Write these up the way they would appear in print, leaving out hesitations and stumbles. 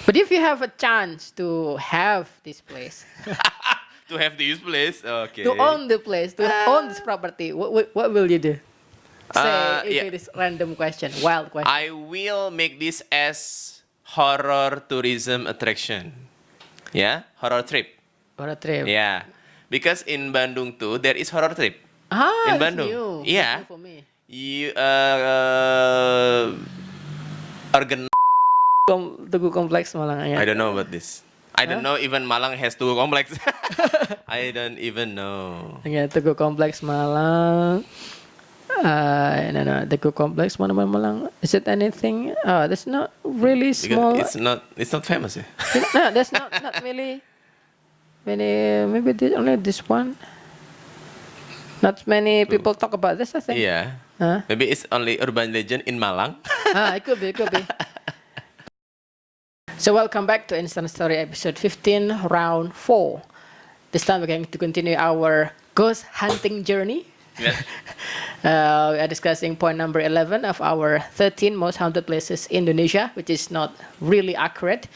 But if you have a chance to have this place, To have this place, okay. to own the place, to own this property, what will you do? Say if yeah. it is random question, wild question. I will make this as horror tourism attraction. Yeah, horror trip. For a trip. Yeah, because in Bandung too there is horror trip. Ah, In that's Bandung. new. Yeah. That's new for me. You organ. Tugu Kompleks Malang. Yeah. I don't know about this. I don't Huh? know even Malang has two complex. I don't even know. Yeah, Tugu Kompleks Malang. No, Tugu Kompleks Monument Malang. Is it anything? Oh, that's not really small. Because it's not famous. Yeah. No, that's not really. Maybe only this one. Not many people talk about this, I think. Yeah. Huh? Maybe it's only urban legend in Malang. It could be, it could be. So welcome back to Instant Story episode 15, round 4. This time we're going to continue our ghost hunting journey. Yeah. We are discussing point number 11 of our 13 most haunted places in Indonesia, which is not really accurate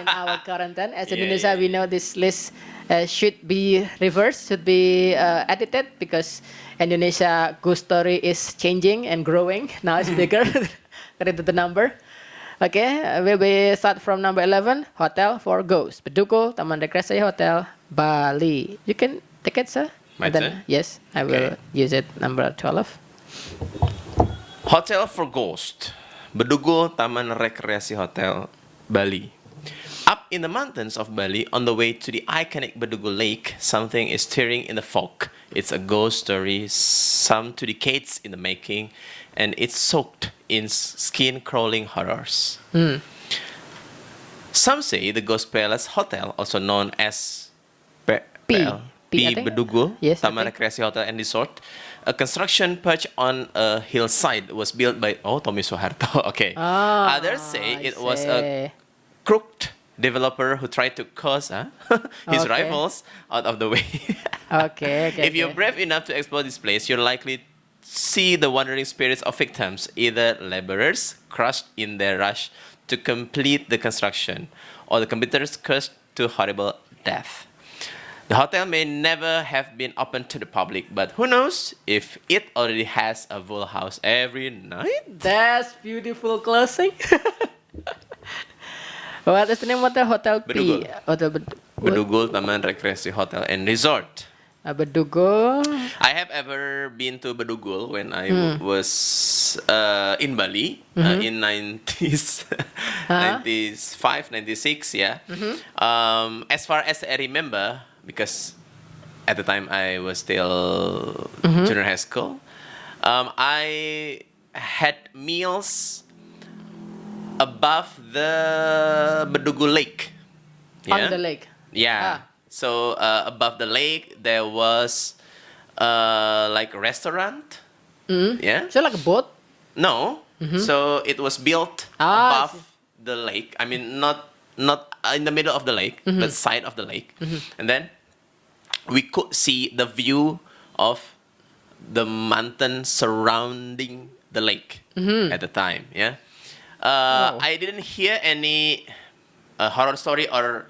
in our quarantine. As Indonesia, we know this list should be reversed, should be edited, because Indonesia ghost story is changing and growing. Now it's bigger according to the number. Okay, we'll start from number 11, Hotel for Ghosts. Bedugul, Taman Rekreasi Hotel, Bali. You can take it, sir? My And then, turn? yes, I will Okay. use it, number 12. Hotel for Ghost. Bedugul Taman Rekreasi Hotel, Bali. Up in the mountains of Bali, on the way to the iconic Bedugul Lake, something is stirring in the fog. It's a ghost story, some 2 decades in the making, and it's soaked in skin-crawling horrors. Some say the Ghost Palace Hotel, also known as P, P I think. Bedugul, Yes, I Taman think. Rekreasi Hotel and Resort, a construction perched on a hillside was built by Tommy Soeharto. Okay. Ah, Others say I it was see. a crooked developer who tried to cause his Okay. rivals out of the way. Okay. If you're brave enough to explore this place, you're likely to see the wandering spirits of victims, either laborers crushed in their rush to complete the construction, or the competitors cursed to horrible death. The hotel may never have been open to the public, but who knows if it already has a full house every night? That's beautiful closing. What is the name of the hotel? P. Bedugul. Hotel Bedugul Taman Rekreasi Hotel and Resort. Bedugul. I have ever been to Bedugul when I was in Bali in 90s, 95, 96, yeah. As far as I remember, because at the time I was still junior high school, I had meals above the Bedugul Lake. On the lake. Yeah. Ah. So above the lake there was like a restaurant. Yeah. So like a boat? No. So it was built Ah, I see. above the lake. I mean, not in the middle of the lake, but side of the lake. And then we could see the view of the mountain surrounding the lake at the time. Yeah. Wow. I didn't hear any horror story or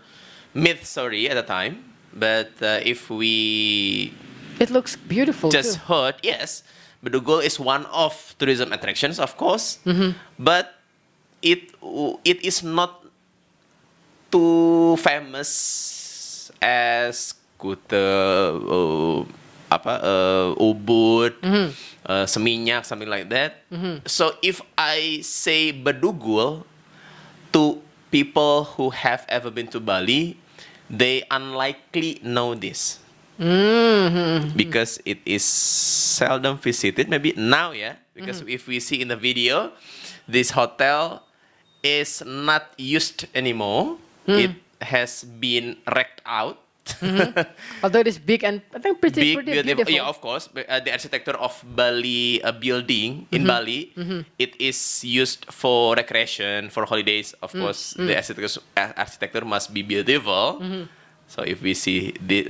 myth story at the time, but if we It looks beautiful just too. heard, yes, Bedugul is one of tourism attractions, of course, but it is not too famous as Kuta, Ubud, Seminyak, something like that. So if I say Bedugul to people who have ever been to Bali, they unlikely know this. Because it is seldom visited. Maybe now, yeah. Because if we see in the video, this hotel is not used anymore. It has been wrecked out. Although it is big and I think pretty beautiful. Yeah, of course. But, the architecture of Bali building in Bali, it is used for recreation, for holidays. Of course, the architecture must be beautiful. So if we see the,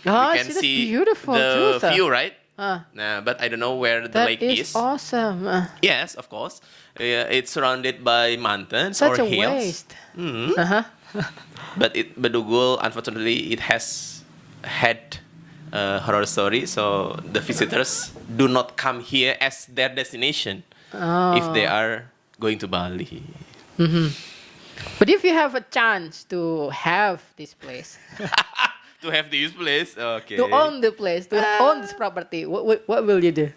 Oh, we can see, that's see beautiful the too, sir. view, right? But I don't know where the That lake is is. awesome. Yes, of course. It's surrounded by mountains Such or a hills. waste. But Bedugul, unfortunately, it has had a horror story, so the visitors do not come here as their destination if they are going to Bali. But if you have a chance to have this place, To have this place, okay. to own the place, to own this property, what will you do?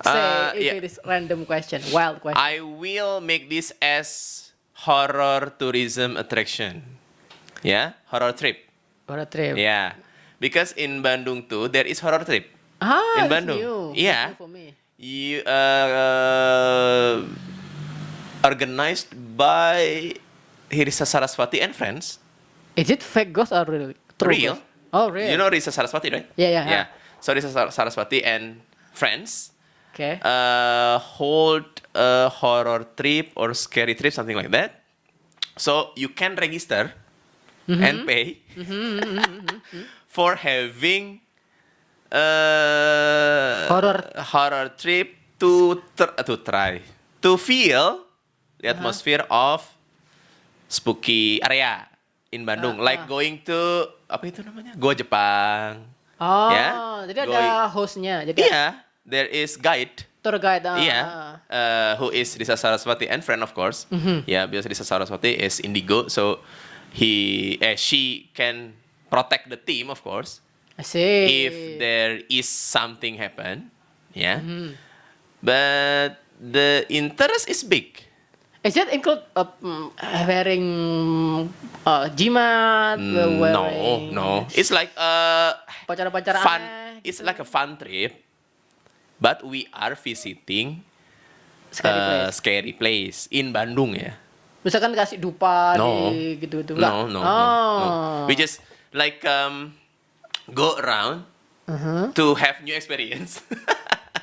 Say, if yeah. it is random question, wild question. I will make this as horror tourism attraction. Yeah, horror trip. For a trip. Yeah, because in Bandung too there is horror trip. Ah, In that's Bandung. new. Yeah. That's new for me. You organized by Hirisa Saraswati and friends. Is it fake ghost or real? True Real. ghost? Oh, real. You know Risa Saraswati, right? Yeah. So Risa Saraswati and friends Okay. hold a horror trip or scary trip, something like that. So you can register and pay for having horror trip to try to feel the atmosphere of spooky area in Bandung, like going to apa itu namanya, Goa Jepang. Oh, Ya, jadi ada hostnya. Jadi Yeah, there is guide. tour guide. Who is Risa Saraswati and friend of course. Yeah, because Risa Saraswati is indigo, so she can protect the team of course. I see. If there is something happen, yeah. But the interest is big. Is that include wearing jimat? Wearing No. It's like pacara-pacara fun. aneh It's gitu? like a fun trip, but we are visiting Scary place. scary place in Bandung ya. Misalkan kasih dupa No. di gitu-gitu enggak? No. Oh. We just like go around to have new experience.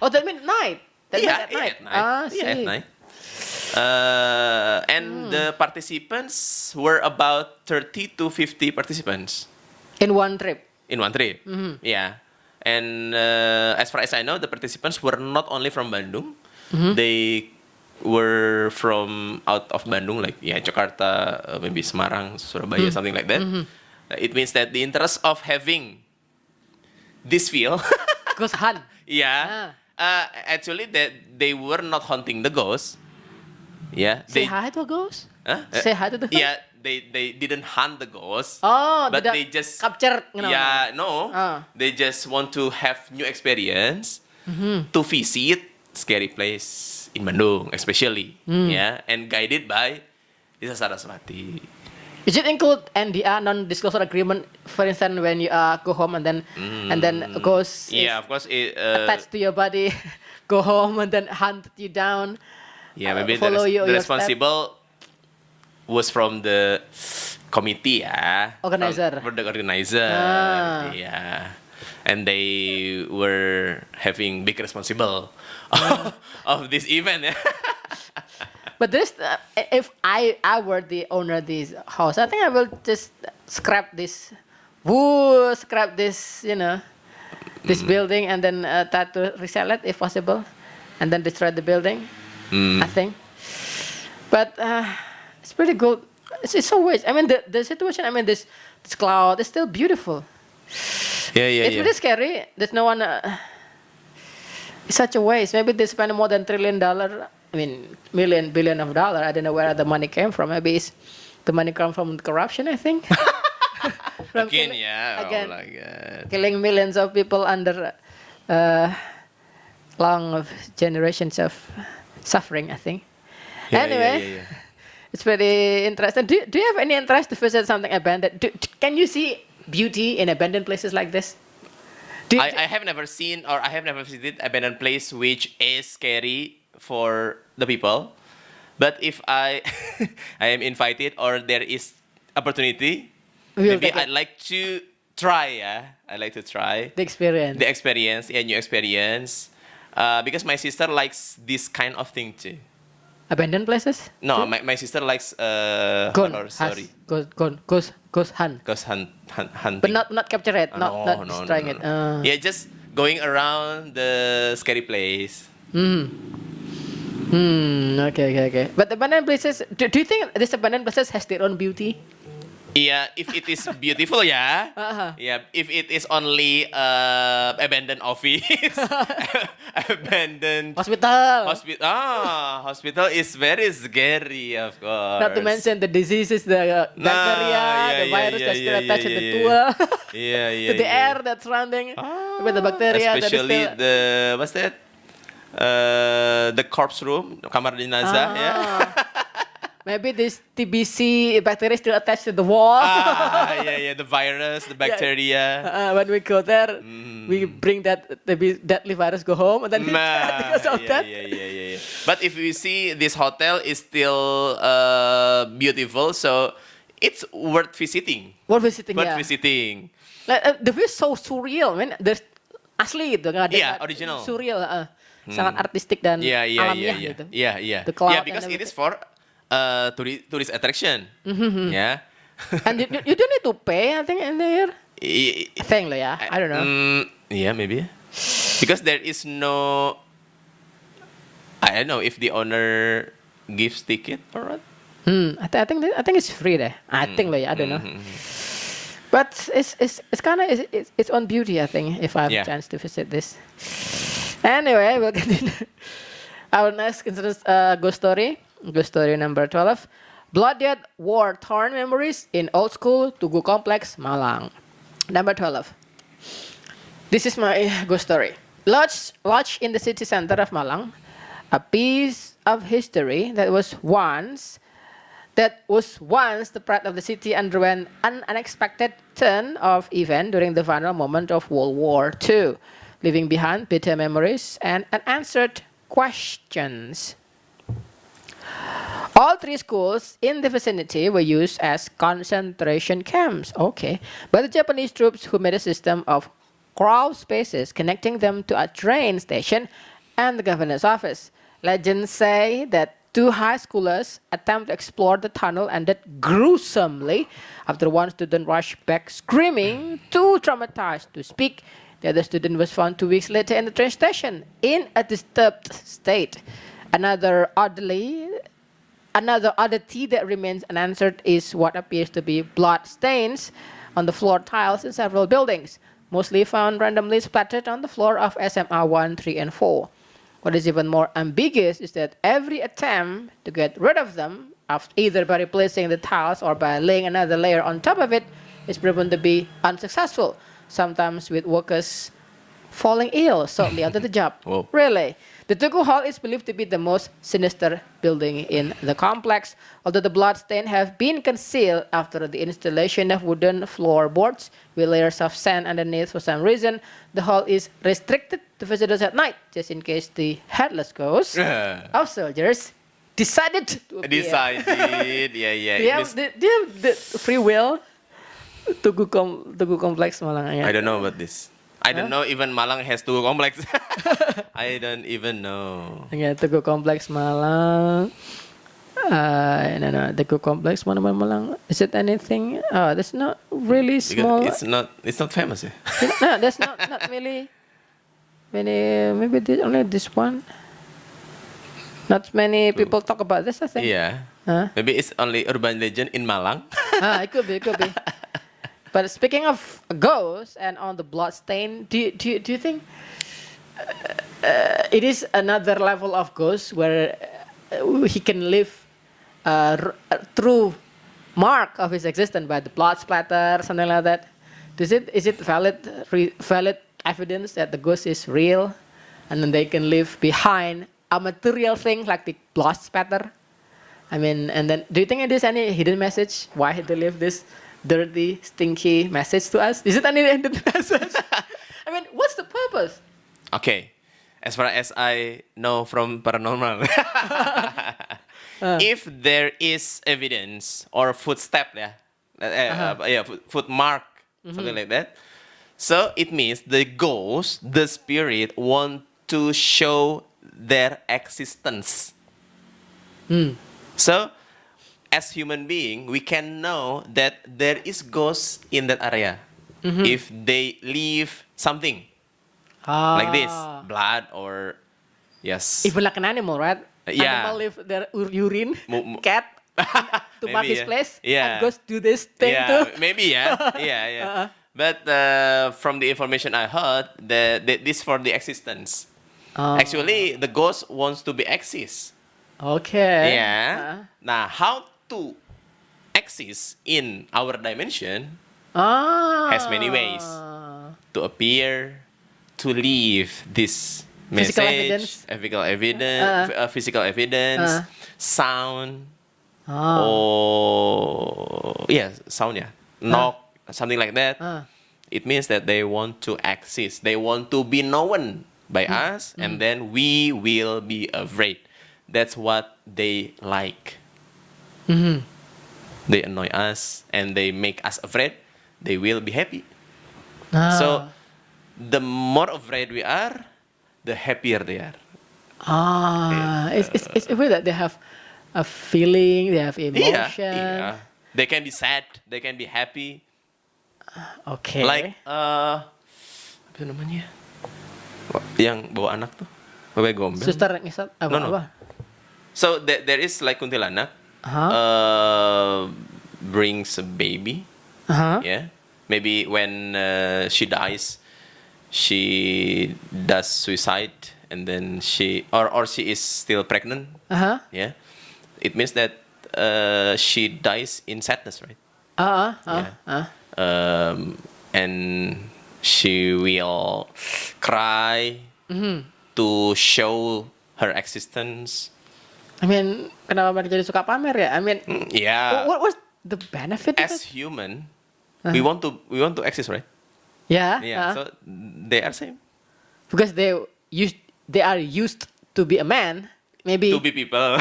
Oh, that means night. That means Yeah, at night. at night. Ah, Yeah, at see. night. And the participants were about 30 to 50 participants In one trip. in one trip. Yeah. And as far as I know, the participants were not only from Bandung. They were from out of Bandung, like Jakarta, maybe Semarang, Surabaya, something like that. It means that the interest of having this feel, Ghost hunt. actually that they were not hunting the ghosts. Yeah, Say hi to a ghost. Huh? Say hi to the ghost. Yeah, they didn't hunt the ghosts. Oh, but tidak they just capture. They just want to have new experience to visit scary place in Bandung, especially. Yeah, and guided by Risa Saraswati. Is it include NDA, non-disclosure agreement? For instance, when you go home and then a ghost is Yeah, of course. attached to your body, go home and then hunt you down. Yeah, maybe follow the your responsible was from the committee, Organizer. From the organizer, yeah, and they were having big responsible of this event. But this, if I were the owner of this house, I think I will just scrap this wood, scrap this, this building, and then try to resell it if possible, and then destroy the building. I think. But it's pretty good. It's so weird. I mean, the situation. I mean, this cloud is still beautiful. It's really scary. There's no one. It's such a waste. Maybe they spend more than $1 trillion. I mean, billion of dollars. I don't know where the money came from. Maybe the money come from corruption. I think. From Again, again, oh my God. killing millions of people under long of generations of suffering. I think. Anyway. It's very interesting. Do you have any interest to visit something abandoned? Can you see beauty in abandoned places like this? I have never seen or I have never visited abandoned place which is scary for the people. But if I I am invited or there is opportunity, maybe I'd like to try. I'd like to try the experience. New experience. Because my sister likes this kind of thing too. Abandoned places? No, my sister likes horror story. Ghost hunt. Ghost hunting. But not capture it, not destroying it. Yeah, just going around the scary place. Okay. But abandoned places, do you think these abandoned places has their own beauty? Yeah, if it is beautiful, yeah. Yeah, if it is only abandoned office, abandoned Hospital. hospital is very scary, of course. Not to mention the diseases, the bacteria, the virus that's still attached to the tool, to the air that's surrounding with the bacteria. Especially that is still, the what's that? The corpse room, kamar jenazah, yeah. maybe this TBC bacteria still attached to the wall. The virus, the bacteria. When we go there, we bring that the deadly virus go home, and then because of that. Yeah. But if we see this hotel is still beautiful, so it's worth visiting. Worth visiting, Worth yeah. visiting. Like, the view is so surreal, man. There's asli gitu, nggak ada Yeah, nggak- original. surreal, sangat artistik dan alamiah gitu. Yeah. The cloud Yeah, because and it is for tourist attraction. Yeah. And you don't need to pay, I think, in there. I- I think lah, yeah. I don't know. Yeah, maybe. Because there is no. I don't know if the owner gives ticket or what. I think it's free there. I think lah, yeah. I don't know. But it's kind of its own beauty, I think, if I have Yeah. a chance to visit this. Anyway, we'll continue. Our next incident, ghost story number 12. Blooded war-torn memories in old school Tugu Complex, Malang. Number 12. This is my ghost story. Lodged in the city center of Malang, a piece of history that was once the pride of the city underwent an unexpected turn of event during the final moment of World War II, leaving behind bitter memories and unanswered questions. All three schools in the vicinity were used as concentration camps, by the Japanese troops who made a system of crawl spaces connecting them to a train station and the governor's office. Legends say that two high schoolers attempt to explore the tunnel ended gruesomely after one student rushed back screaming, too traumatized to speak. The other student was found 2 weeks later in the train station in a disturbed state. Another oddity that remains unanswered is what appears to be blood stains on the floor tiles in several buildings, mostly found randomly splattered on the floor of SMA 1, 3, and 4. What is even more ambiguous is that every attempt to get rid of them, either by replacing the tiles or by laying another layer on top of it, is proven to be unsuccessful, sometimes with workers falling ill shortly after the job. Whoa. Really? The Tugu Hall is believed to be the most sinister building in the complex, although the bloodstains have been concealed after the installation of wooden floorboards with layers of sand underneath. For some reason, the hall is restricted to visitors at night, just in case the headless ghosts of soldiers decided to appear. Yeah. Do you have the free will? Tugu Complex Malang. Yeah. I don't know about this. I don't know even Malang has Tugu Complex. I don't even know. Okay, Tugu Complex Malang. No, Tugu Complex Malang. Is it anything? Oh, that's not really small. Because it's not famous. No, that's not really many. Maybe only this one. Not many people talk about this, I think. Yeah. Huh? Maybe it's only urban legend in Malang. It could be. But speaking of ghosts and on the bloodstain, do you think it is another level of ghost where he can live through mark of his existence by the blood splatter, something like that? Is it valid evidence that the ghost is real, and then they can live behind a material thing like the blood splatter? I mean, and then do you think it is any hidden message why they leave this dirty, stinky message to us? Is it any hidden message? I mean, what's the purpose? Okay, as far as I know from paranormal, if there is evidence or footstep, foot mark, something like that, so it means the ghost, the spirit, want to show their existence. So, as human being, we can know that there is ghosts in that area if they leave something. like this, Ah. blood or yes. Even like an animal, right? Yeah. Animal leave their urine, Mo- cat to mark Maybe, his yeah. place, Yeah. and goes do this thing Yeah, too. maybe, yeah. Yeah, yeah. Uh-uh. But from the information I heard, this for the existence. Oh. Actually, the ghost wants to be exist. Okay. Yeah. Nah, how to exist in our dimension has many ways to appear, to leave this Physical message, physical evidence, sound, or sound, knock, something like that. It means that they want to exist. They want to be known by us, and then we will be afraid. That's what they like. They annoy us and they make us afraid. They will be happy. So the more afraid we are, the happier they are. It's weird that they have a feeling, they have emotion. Yeah. They can be sad, they can be happy. Okay. Like apa itu namanya? Yang bawa anak tuh. Bawa gombel. Suster ngisat apa? No. Apa? So there is like kuntilanak brings a baby. Yeah. Maybe when she dies, she does suicide, and then she is still pregnant. Yeah. It means that she dies in sadness, right? And she will cry to show her existence. I mean, kenapa mereka jadi suka pamer ya? I mean, Yeah. what was the benefit of As it? human, we want to exist, right? Yeah. So they are same. Because they are used to be a man, maybe. To be people.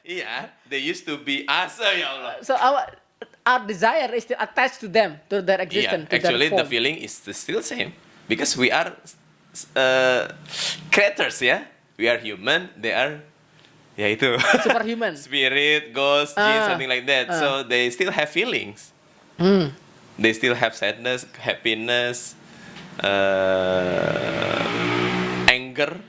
Yeah, they used to be us. Ya Allah. So our desire is still attached to them, to their existence. Yeah, to their actually the form. feeling is still same because we are creatures, yeah. We are human. They are, ya itu. Superhuman. Spirit, ghost, jinn, something like that. So they still have feelings. They still have sadness, happiness, anger.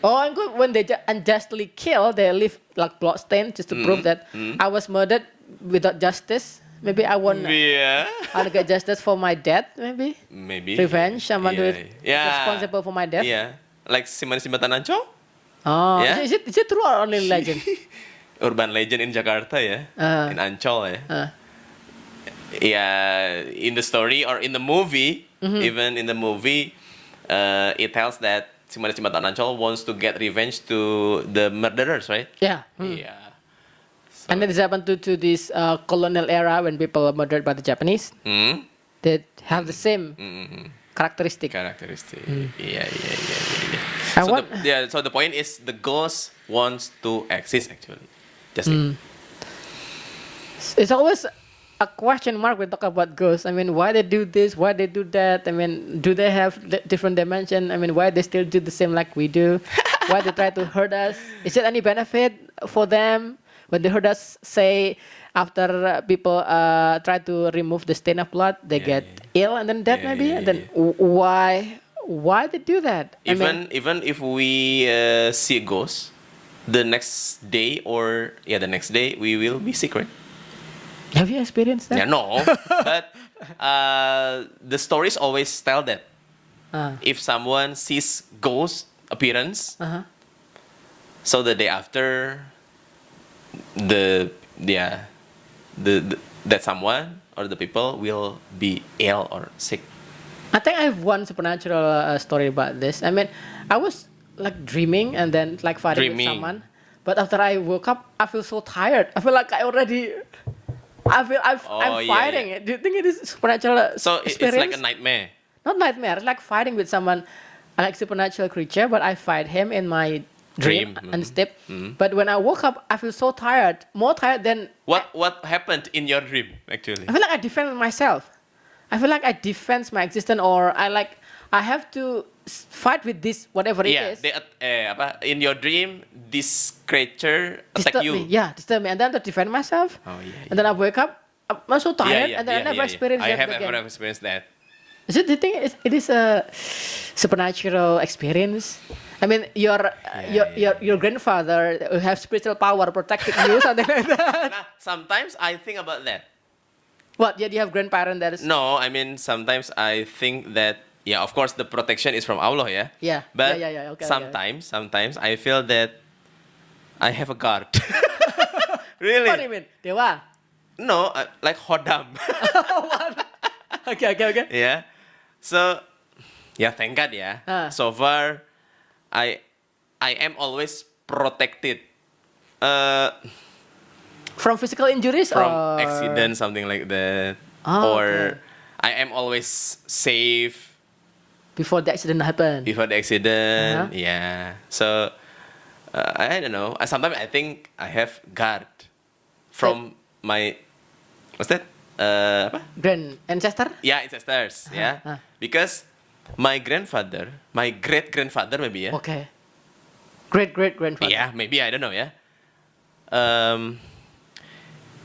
Oh, and good. When they unjustly kill, they leave like blood stain just to prove that I was murdered without justice. Maybe I want Yeah. I'll get justice for my death. Maybe Maybe. revenge. Someone who is Yeah. responsible for my death. Yeah. Like Simon Simbatananco, Oh, Yeah. is it true or only legend? urban legend in Jakarta, ya, in Ancol, ya. Yeah, in the story or in the movie, even in the movie, it tells that Simon Simbatananco wants to get revenge to the murderers, right? Yeah. Yeah. And then this happened to this colonial era when people are murdered by the Japanese. They have the same characteristic. Characteristic. Yeah. I So want- so the point is the ghost wants to exist actually. Just it. It's always a question mark when we talk about ghosts. I mean, why they do this? Why they do that? I mean, do they have different dimension? I mean, why they still do the same like we do? Why they try to hurt us? Is there any benefit for them when they hurt us? Say after people try to remove the stain of blood, they get ill and then dead maybe. And then why they do that? I mean, Even if we see a ghost, the next day we will be sick, right? have you experienced that? Yeah, no. But the stories always tell that if someone sees ghost appearance, so the day after, that someone or the people will be ill or sick. I think I have one supernatural story about this. I mean, I was like dreaming and then like fighting with someone, but after I woke up, I feel so tired. I feel like I'm fighting it. Do you think it is supernatural So experience? it's like a nightmare. Not nightmare. It's like fighting with someone, like supernatural creature, but I fight him in my dream and sleep. But when I woke up, I feel so tired, more tired than. What happened in your dream actually? I feel like I defend myself. I feel like I defend my existence, or I have to fight with this whatever it is. In your dream, this creature attack Disturb you. me, disturb me, and then to defend myself. Oh, yeah. And then I wake up, I'm so tired, and then I never experienced I that have again. ever experienced that. So do you think it is a supernatural experience? I mean, your grandfather who have spiritual power protecting you, something like that. Nah, sometimes I think about that. What? Yeah, do you have grandparent that is? No, I mean sometimes I think that yeah, of course the protection is from Allah, yeah. Yeah. But Yeah. Okay. sometimes I feel that I have a guard. Really? What do you mean? Dewa. No, like Hodam. Okay. Yeah. So, yeah, thank God, yeah. So far, I am always protected. From physical injuries From or accident, something like that. Oh, Or okay. I am always safe before the accident happened. before the accident. Uh-huh. Yeah. So I don't know. Sometimes I think I have guard from my what's that? Apa? Grand ancestor? Yeah, ancestors. Yeah. Because my grandfather, my great grandfather maybe yeah. Okay. Great grandfather. Yeah, maybe I don't know yeah.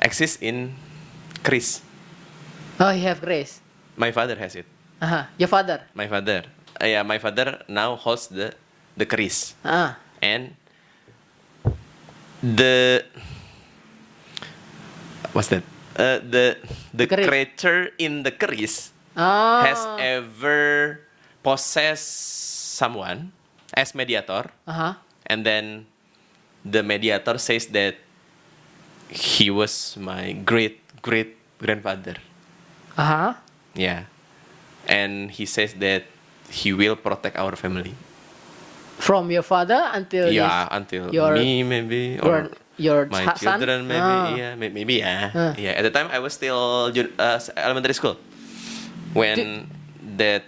Exists in Chris. Oh, you have grace. My father has it. Your father. My father. Yeah, my father now holds the Chris. And the what's that? The Keris. creature in the Chris Oh. has ever possessed someone as mediator, and then the mediator says that he was my great grandfather. Yeah, and he says that he will protect our family. From your father until Yeah, until your me maybe or your my son? children maybe. Yeah, maybe yeah. Yeah, at the time I was still elementary school when that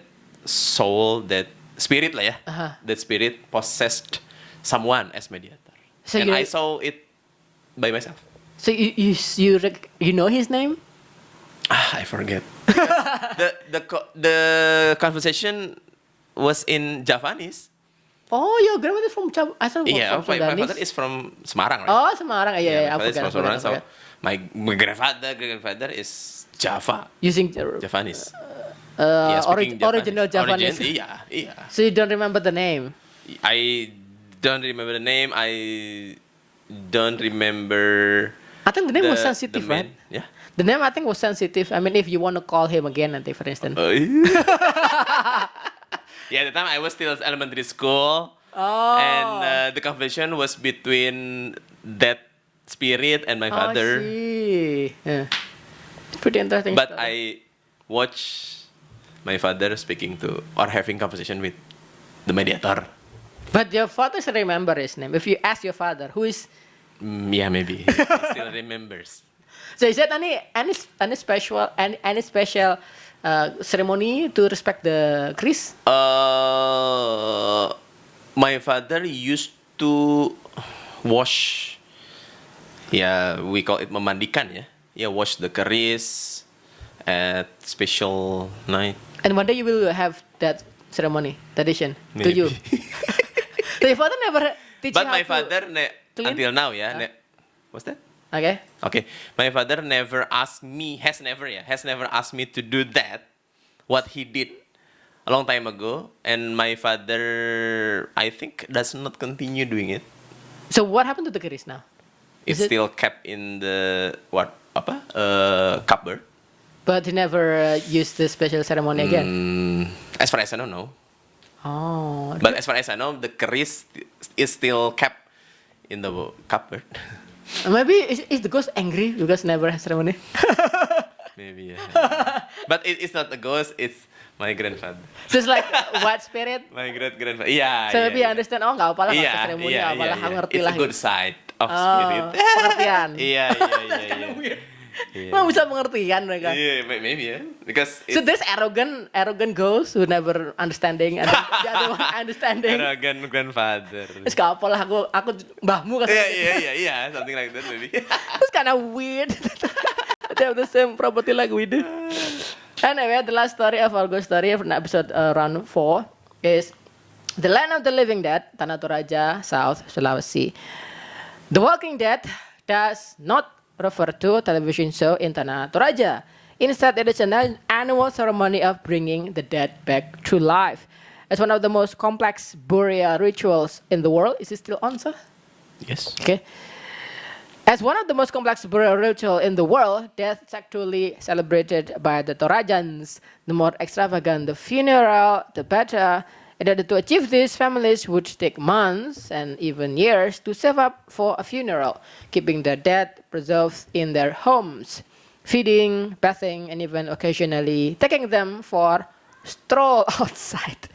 soul, that spirit lah ya, that spirit possessed someone as mediator, So and you- I saw it by myself. So you know his name? I forget. The conversation was in Javanese. Oh, your grandmother from I thought Yeah, from my Sudanese. father is from Semarang, right? Oh, Semarang. Yeah, I my father is forgot. from Semarang. So my grandfather is Java, Using Javanese. Yeah, speaking original Javanese. Yeah. So you don't remember the name? I don't remember the name. I don't remember. I think the name was sensitive, the right? man. Yeah. The name I think was sensitive. I mean, if you want to call him again, for instance. Yeah, at the time I was still elementary school. Oh. And the conversation was between that spirit and my father. I see. Yeah. It's pretty interesting. But story. I watched my father speaking to or having conversation with the mediator. But your father still remember his name. If you ask your father, who is... Yeah, maybe. He still remembers. So is that any special ceremony to respect the Chris? My father used to wash. Yeah, we call it memandikan ya. Yeah, wash the keris at special night. And one day you will have that ceremony, tradition to Maybe. you. So your father never teach But you my how to father clean? until now ya. What's that? Okay. Okay, my father never asked me, has never asked me to do that, what he did a long time ago, and my father, I think, does not continue doing it. So what happened to the keris now? It's Is it- still kept in the cupboard. But he never used the special ceremony again. As far as I don't know, Oh. but as far as I know, the keris is still kept in the cupboard. Maybe is the ghost angry because never has ceremony? Maybe, yeah. But it's not a ghost, it's my grandfather. So it's like white spirit. My great grandfather. Yeah. So yeah, maybe you yeah. understand. Oh, nggak apa lah, nggak usah seremoni, nggak apa lah, aku ngerti It's lah. a good side of Oh, spirit. pengertian. Iya. Emang bisa pengertian mereka. Yeah, maybe ya. Because So there's arrogant ghosts who never understanding, and the other one understanding. arrogant grandfather. Terus gak apa lah, aku mbahmu kan. Yeah, something like that maybe. It's kind of weird. They have the same property like we do. Anyway, the last story of our ghost story from episode round 4 is The Land of the Living Dead, Tanah Toraja, South Sulawesi. The Walking Dead does not refer to television show in Tanah Toraja. Instead, it is an annual ceremony of bringing the dead back to life. As one of the most complex burial rituals in the world, is it still on, sir? Yes. Okay. As one of the most complex burial rituals in the world, death is actually celebrated by the Torajans. The more extravagant the funeral, the better. In order to achieve this, families would take months and even years to save up for a funeral, keeping the dead preserved in their homes, feeding, bathing, and even occasionally taking them for stroll outside.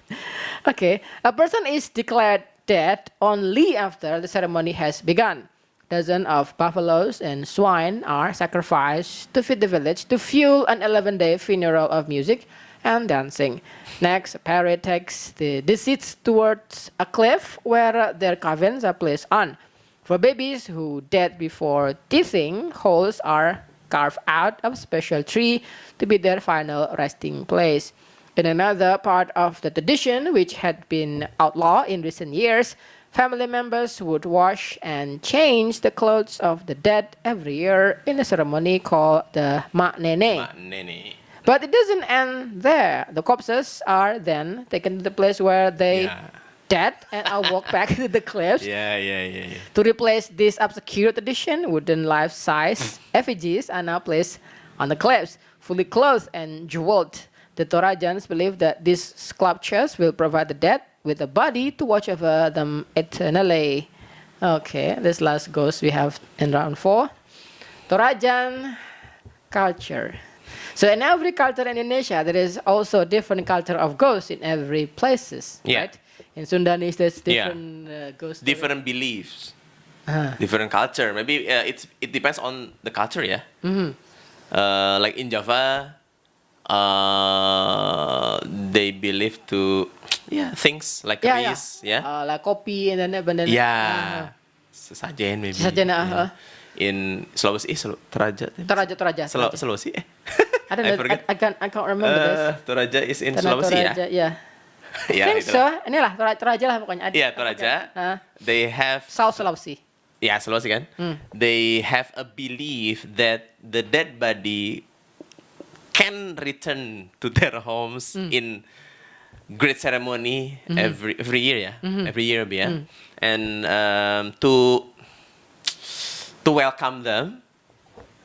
Okay, a person is declared dead only after the ceremony has begun. Dozens of buffaloes and swine are sacrificed to feed the village to fuel an 11-day funeral of music and dancing. Next, a parade takes the deceased towards a cliff where their coffins are placed on. For babies who died before teething, holes are carved out of a special tree to be their final resting place. In another part of the tradition, which had been outlawed in recent years, family members would wash and change the clothes of the dead every year in a ceremony called the Mak Nene. Mak Nene. But it doesn't end there. The corpses are then taken to the place where they dead and are walked back to the cliffs. Yeah. To replace this obscure tradition, wooden life-size effigies are now placed on the cliffs, fully clothed and jeweled. The Torajans believe that these sculptures will provide the dead with a body to watch over them eternally. Okay, this last ghost we have in round 4. Torajan culture. So in every culture in Indonesia, there is also different culture of ghosts in every places, right? In Sundanese, there's different ghosts. Different beliefs, different culture. Maybe it depends on the culture, yeah. Like in Java, they believe to things like keris, like kopi and then sesajen maybe. Sesajen, In Sulawesi, Toraja. Sulawesi. I don't know. I forget. I can't remember this. Toraja is in Sulawesi, Toraja, ya. I think so. Inilah Toraja lah pokoknya. Iya, Toraja. They have South Sulawesi. Yeah, Sulawesi kan. They have a belief that the dead body can return to their homes in great ceremony every year, every year, and to welcome them,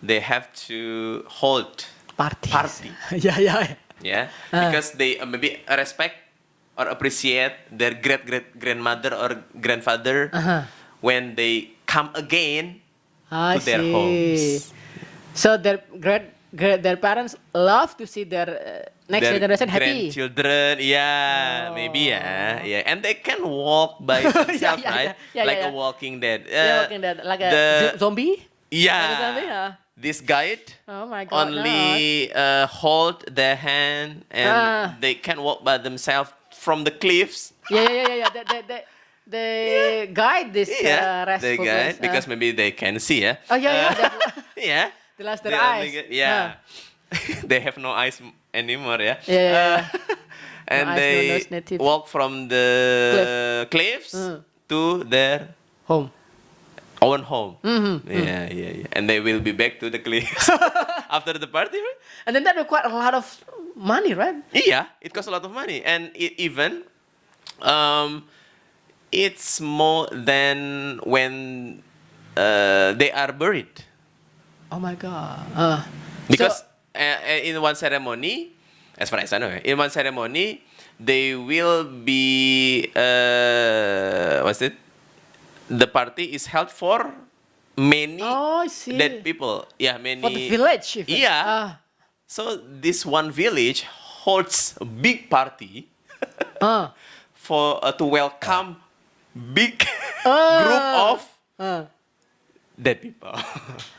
they have to hold party. Yeah, because they maybe respect or appreciate their great grandmother or grandfather when they come again to their homes. So their parents love to see their next generation happy. Grandchildren, maybe, and they can walk by themselves, right? Like a walking dead. Walking dead, like a zombie. Yeah. Like a zombie, This guide oh my God, only hold their hand and they can walk by themselves from the cliffs. Yeah. They guide this restful they guide place. Because maybe they can see, yeah. Oh yeah. Yeah. They lost their eyes. They have no eyes anymore, yeah. Yeah. And no they eyes, no nose, no walk from the cliffs to their own home. Yeah. And they will be back to the cliffs after the party, right? And then that requires a lot of money, right? Yeah, it costs a lot of money, and even it's more than when they are buried. Oh my God! Because in one ceremony, as far as I know, in one ceremony, they will be the party is held for many dead people. Yeah, many for the village. Even. Yeah. So this one village holds a big party for to welcome big group of dead people.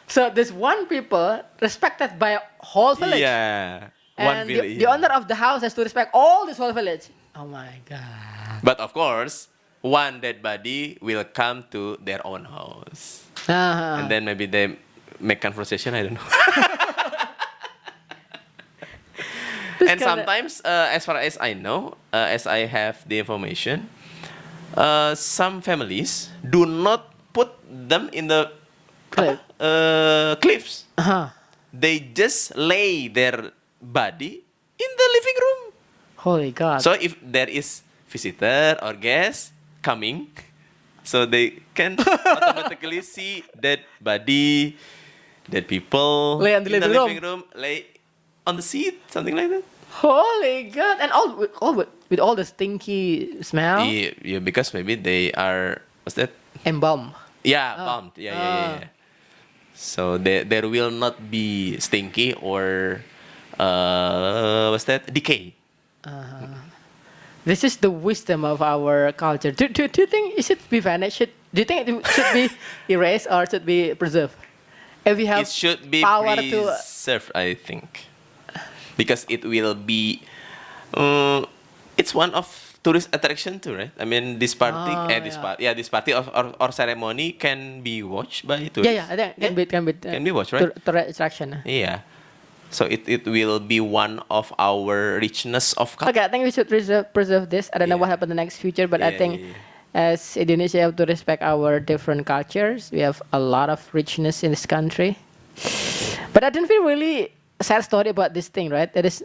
So this one people respected by a whole village. Yeah, and one village. The owner of the house has to respect all this whole village. Oh my God! But of course, one dead body will come to their own house, and then maybe they make conversation. I don't know. And sometimes, as far as I know, as I have the information, some families do not put them in the cliffs. they just lay their body in the living room. Holy God. So if there is visitor or guest coming, so they can automatically see dead body, dead people Lay on the in the living living room, lay on the seat, something like that. Holy God. And with all the stinky smell. Yeah, because maybe they are, what's that? Embalmed. Yeah, bombed. Yeah. So there will not be stinky or what's that? Decay. This is the wisdom of our culture. Do you think it should be vanished? Do you think it should be erased or should be preserved? If we have It should be power to preserved, I think, because it will be. It's one of tourist attraction too, right? I mean, this party, this party or ceremony can be watched by tourists. yeah, I think Can be watched, right? To attraction. Yeah. So it will be one of our richness of culture. Okay, I think we should preserve this. I don't know what happened in the next future, but I think as Indonesia, we have to respect our different cultures. We have a lot of richness in this country. But I didn't feel really a sad story about this thing, right? That is,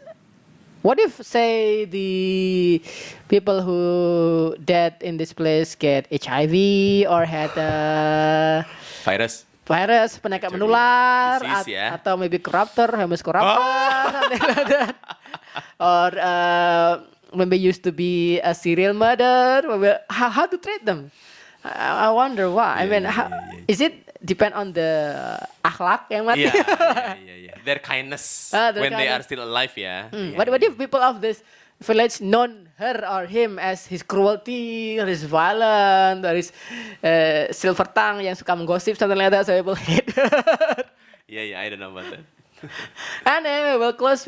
what if, say, the people who died in this place get HIV or had Virus. penyakit menular, Disease, atau maybe corruptor, Hamus corruptor, something like that. Or maybe used to be a serial murder. Maybe, how to treat them? I wonder why. I mean, is it depend on the akhlak yang mati? Yeah. Their kindness when they are still alive, What if people of this village known her or him as his cruelty, or his violence, or his silver tongue yang suka menggosip, something like that, so people hate her. Yeah, I don't know about that. And anyway, we'll close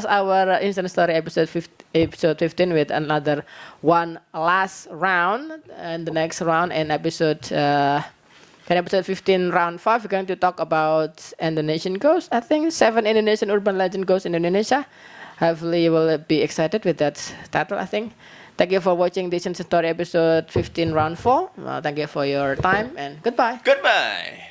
our instant story episode 15 with another one last round, and the next round in episode 15 round 5 we're going to talk about Indonesian ghosts. I think 7 Indonesian urban legend ghosts in Indonesia. Hopefully you will be excited with that title, I think. Thank you for watching this instant story episode 15 round 4. Thank you for your time and goodbye. Goodbye.